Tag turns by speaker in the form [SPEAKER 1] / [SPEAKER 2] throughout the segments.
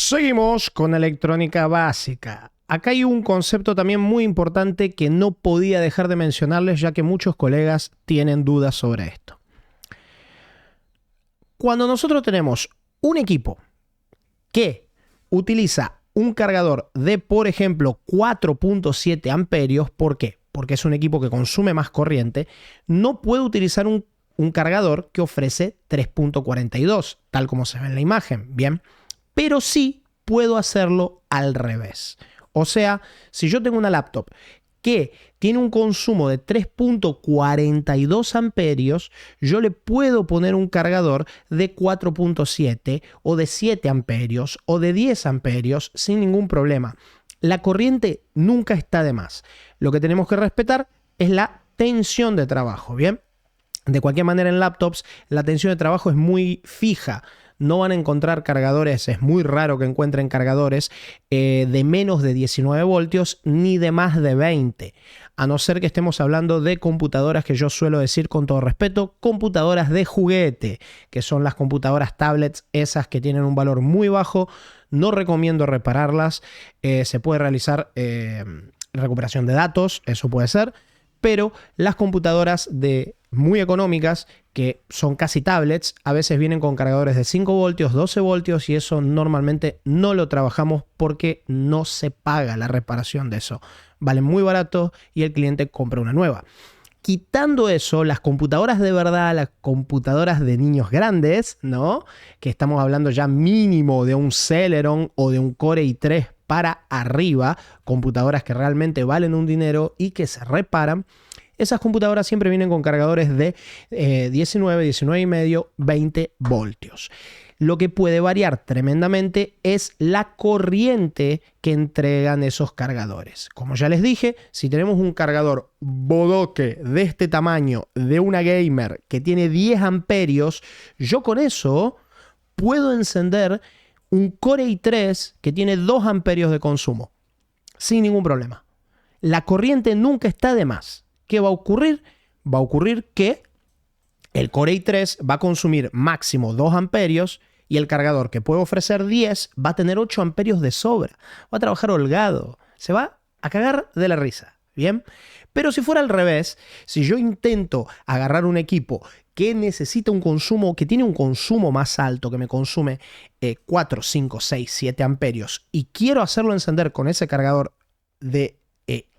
[SPEAKER 1] Seguimos con electrónica básica. Acá hay un concepto también muy importante que no podía dejar de mencionarles, ya que muchos colegas tienen dudas sobre esto. Cuando nosotros tenemos un equipo que utiliza un cargador de, por ejemplo, 4.7 amperios, ¿por qué? Porque es un equipo que consume más corriente, no puede utilizar un cargador que ofrece 3.42, tal como se ve en la imagen, ¿bien? Pero sí puedo hacerlo al revés. O sea, si yo tengo una laptop que tiene un consumo de 3.42 amperios, yo le puedo poner un cargador de 4.7 o de 7 amperios o de 10 amperios sin ningún problema. La corriente nunca está de más. Lo que tenemos que respetar es la tensión de trabajo, ¿bien? De cualquier manera, en laptops la tensión de trabajo es muy fija. No van a encontrar cargadores, es muy raro que encuentren cargadores de menos de 19 voltios ni de más de 20. A no ser que estemos hablando de computadoras que yo suelo decir con todo respeto, computadoras de juguete, que son las computadoras tablets, esas que tienen un valor muy bajo. No recomiendo repararlas. Se puede realizar recuperación de datos, eso puede ser. Pero las computadoras muy económicas, que son casi tablets, a veces vienen con cargadores de 5 voltios, 12 voltios y eso normalmente no lo trabajamos porque no se paga la reparación de eso. Valen muy barato y el cliente compra una nueva. Quitando eso, las computadoras de verdad, las computadoras de niños grandes, ¿no? Que estamos hablando ya mínimo de un Celeron o de un Core i3 para arriba, computadoras que realmente valen un dinero y que se reparan. Esas computadoras siempre vienen con cargadores de 19, 19 y medio, 20 voltios. Lo que puede variar tremendamente es la corriente que entregan esos cargadores. Como ya les dije, si tenemos un cargador bodoque de este tamaño de una gamer que tiene 10 amperios, yo con eso puedo encender un Core i3 que tiene 2 amperios de consumo sin ningún problema. La corriente nunca está de más. ¿Qué va a ocurrir? Va a ocurrir que el Core i3 va a consumir máximo 2 amperios y el cargador que puede ofrecer 10 va a tener 8 amperios de sobra. Va a trabajar holgado. Se va a cagar de la risa. ¿Bien? Pero si fuera al revés, si yo intento agarrar un equipo que necesita un consumo, que tiene un consumo más alto, que me consume 4, 5, 6, 7 amperios y quiero hacerlo encender con ese cargador de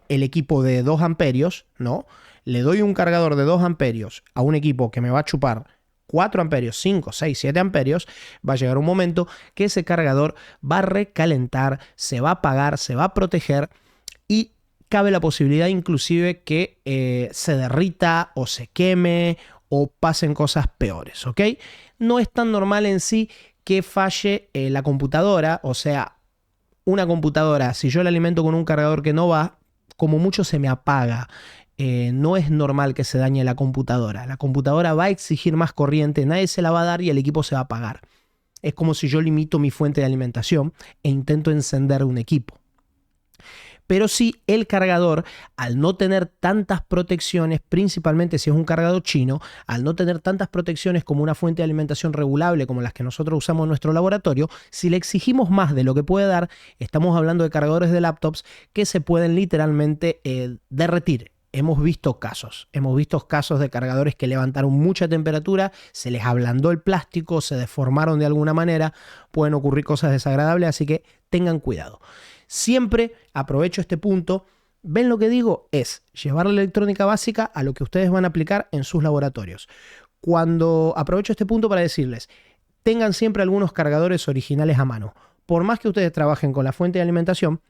[SPEAKER 1] el equipo de 2 amperios, ¿no? Le doy un cargador de 2 amperios a un equipo que me va a chupar 4 amperios, 5, 6, 7 amperios, va a llegar un momento que ese cargador va a recalentar, se va a apagar, se va a proteger y cabe la posibilidad inclusive que se derrita o se queme o pasen cosas peores, ¿ok? No es tan normal en sí que falle la computadora, o sea, una computadora, si yo la alimento con un cargador que no va, como mucho se me apaga. No es normal que se dañe la computadora. La computadora va a exigir más corriente, nadie se la va a dar y el equipo se va a apagar. Es como si yo limito mi fuente de alimentación e intento encender un equipo. Pero sí, el cargador, al no tener tantas protecciones, principalmente si es un cargador chino, al no tener tantas protecciones como una fuente de alimentación regulable como las que nosotros usamos en nuestro laboratorio, si le exigimos más de lo que puede dar, estamos hablando de cargadores de laptops que se pueden literalmente derretir. Hemos visto casos de cargadores que levantaron mucha temperatura, se les ablandó el plástico, se deformaron de alguna manera, pueden ocurrir cosas desagradables, así que tengan cuidado. Siempre aprovecho este punto. ¿Ven lo que digo? Es llevar la electrónica básica a lo que ustedes van a aplicar en sus laboratorios. Cuando aprovecho este punto para decirles, tengan siempre algunos cargadores originales a mano. Por más que ustedes trabajen con la fuente de alimentación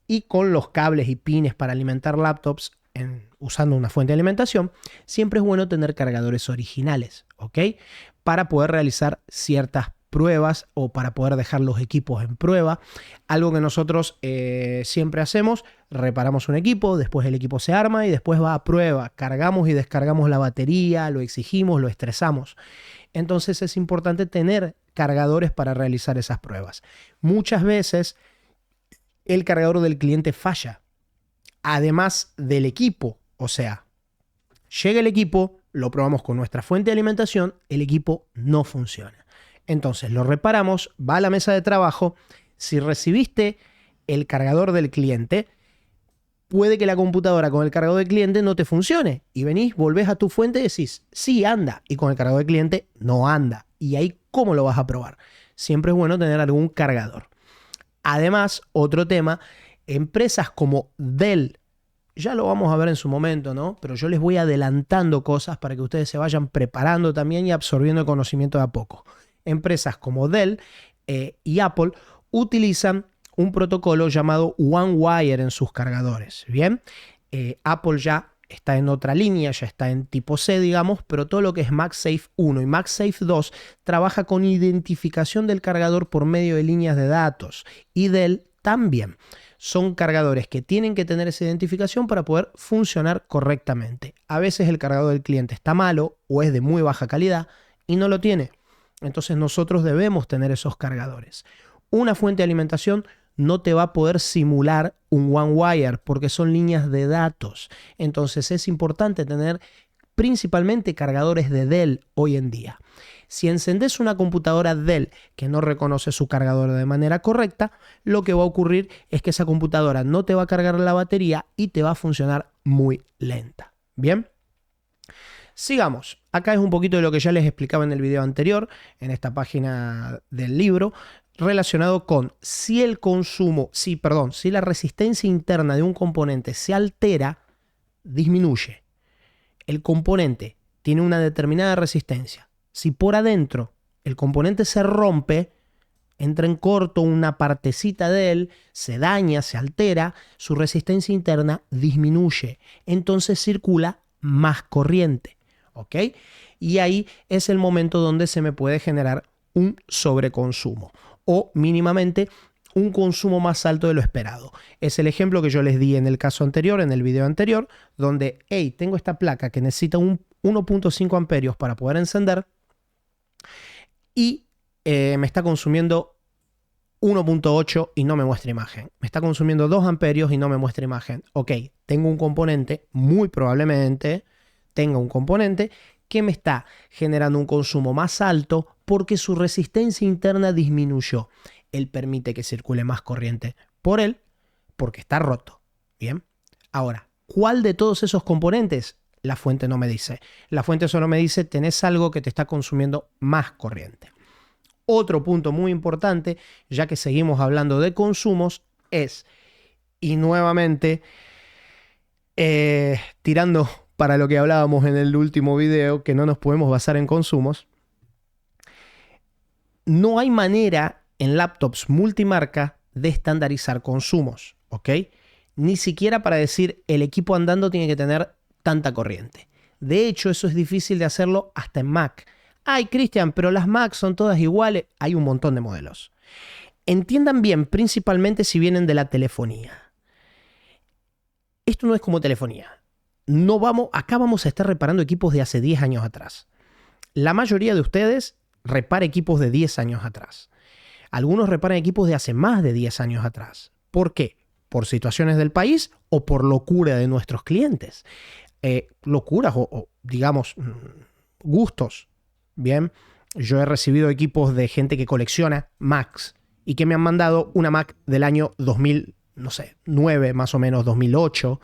[SPEAKER 1] y con los cables y pines para alimentar laptops usando una fuente de alimentación, siempre es bueno tener cargadores originales, ¿ok? Para poder realizar ciertas pruebas o para poder dejar los equipos en prueba. Algo que nosotros siempre hacemos, reparamos un equipo, después el equipo se arma y después va a prueba. Cargamos y descargamos la batería, lo exigimos, lo estresamos. Entonces es importante tener cargadores para realizar esas pruebas. Muchas veces el cargador del cliente falla, además del equipo. O sea, llega el equipo, lo probamos con nuestra fuente de alimentación, el equipo no funciona. Entonces lo reparamos, va a la mesa de trabajo, Si recibiste el cargador del cliente, puede que la computadora con el cargador del cliente no te funcione. Y venís, volvés a tu fuente y decís, sí, anda. Y con el cargador del cliente no anda. Y ahí, ¿cómo lo vas a probar? Siempre es bueno tener algún cargador. Además, otro tema, empresas como Dell, ya lo vamos a ver en su momento, ¿no? Pero yo les voy adelantando cosas para que ustedes se vayan preparando también y absorbiendo el conocimiento de a poco. Empresas como Dell y Apple utilizan un protocolo llamado OneWire en sus cargadores, ¿bien? Apple ya está en otra línea, ya está en tipo C, digamos, pero todo lo que es MagSafe 1 y MagSafe 2 trabaja con identificación del cargador por medio de líneas de datos. Y Dell también. Son cargadores que tienen que tener esa identificación para poder funcionar correctamente. A veces el cargador del cliente está malo o es de muy baja calidad y no lo tiene. Entonces nosotros debemos tener esos cargadores. Una fuente de alimentación no te va a poder simular un OneWire porque son líneas de datos. Entonces es importante tener principalmente cargadores de Dell hoy en día. Si encendés una computadora Dell que no reconoce su cargador de manera correcta, lo que va a ocurrir es que esa computadora no te va a cargar la batería y te va a funcionar muy lenta. ¿Bien? Sigamos. Acá es un poquito de lo que ya les explicaba en el video anterior, en esta página del libro, relacionado con si la resistencia interna de un componente se altera, disminuye. El componente tiene una determinada resistencia. Si por adentro el componente se rompe, entra en corto una partecita de él, se daña, se altera, su resistencia interna disminuye. Entonces circula más corriente. ¿Ok? Y ahí es el momento donde se me puede generar un sobreconsumo o mínimamente un consumo más alto de lo esperado. Es el ejemplo que yo les di en el caso anterior, en el video anterior, donde, hey, tengo esta placa que necesita un 1.5 amperios para poder encender y me está consumiendo 1.8 y no me muestra imagen. Me está consumiendo 2 amperios y no me muestra imagen. Ok, tengo un componente, muy probablemente tenga un componente que me está generando un consumo más alto porque su resistencia interna disminuyó. Él permite que circule más corriente por él porque está roto. Bien. Ahora, ¿cuál de todos esos componentes? La fuente no me dice. La fuente solo me dice, tenés algo que te está consumiendo más corriente. Otro punto muy importante, ya que seguimos hablando de consumos, es, y nuevamente, tirando para lo que hablábamos en el último video, que no nos podemos basar en consumos, no hay manera en laptops multimarca de estandarizar consumos, ¿ok? Ni siquiera para decir el equipo andando tiene que tener tanta corriente. De hecho, eso es difícil de hacerlo hasta en Mac. Ay, Cristian, pero las Mac son todas iguales. Hay un montón de modelos. Entiendan bien, principalmente si vienen de la telefonía. Esto no es como telefonía. Acá vamos a estar reparando equipos de hace 10 años atrás. La mayoría de ustedes repara equipos de 10 años atrás. Algunos reparan equipos de hace más de 10 años atrás. ¿Por qué? ¿Por situaciones del país o por locura de nuestros clientes? Locuras o digamos, gustos. Bien, yo he recibido equipos de gente que colecciona Macs y que me han mandado una Mac del año 2009, más o menos 2008. O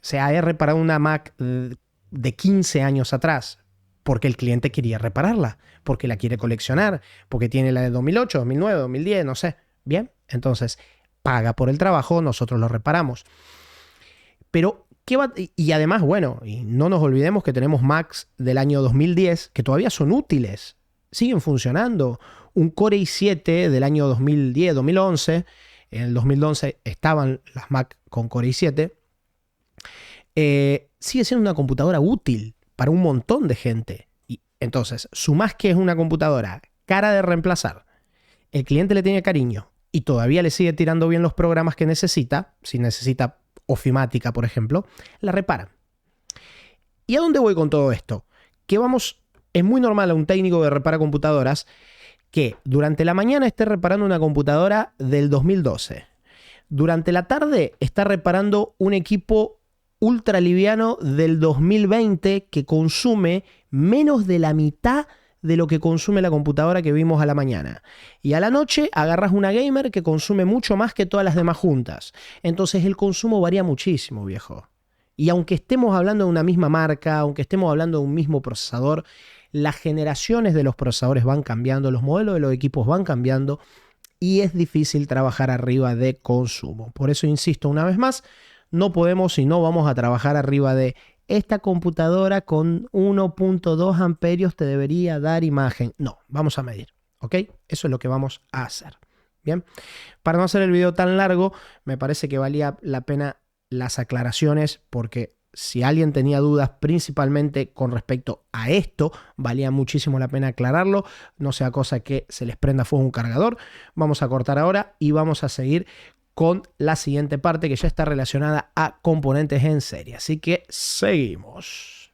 [SPEAKER 1] sea, he reparado una Mac de 15 años atrás porque el cliente quería repararla, porque la quiere coleccionar, porque tiene la de 2008, 2009, 2010, no sé. Bien, entonces paga por el trabajo, nosotros lo reparamos. Pero, y además, bueno, y no nos olvidemos que tenemos Macs del año 2010 que todavía son útiles, siguen funcionando. Un Core i7 del año 2010, 2011, en el 2011 estaban las Mac con Core i7, sigue siendo una computadora útil para un montón de gente. Y entonces, sumás que es una computadora cara de reemplazar, el cliente le tiene cariño y todavía le sigue tirando bien los programas que necesita, si necesita ofimática, por ejemplo, la reparan. ¿Y a dónde voy con todo esto? Que es muy normal a un técnico que repara computadoras que durante la mañana esté reparando una computadora del 2012. Durante la tarde está reparando un equipo ultra liviano del 2020 que consume menos de la mitad de lo que consume la computadora que vimos a la mañana. Y a la noche agarras una gamer que consume mucho más que todas las demás juntas. Entonces el consumo varía muchísimo, viejo. Y aunque estemos hablando de una misma marca, aunque estemos hablando de un mismo procesador, las generaciones de los procesadores van cambiando, los modelos de los equipos van cambiando y es difícil trabajar arriba de consumo. Por eso insisto una vez más, no podemos y no vamos a trabajar arriba de esta computadora con 1.2 amperios te debería dar imagen. No, vamos a medir, ¿ok? Eso es lo que vamos a hacer. Bien, para no hacer el video tan largo, me parece que valía la pena las aclaraciones porque si alguien tenía dudas principalmente con respecto a esto, valía muchísimo la pena aclararlo, no sea cosa que se les prenda fuego un cargador. Vamos a cortar ahora y vamos a seguir con la siguiente parte que ya está relacionada a componentes en serie. Así que seguimos.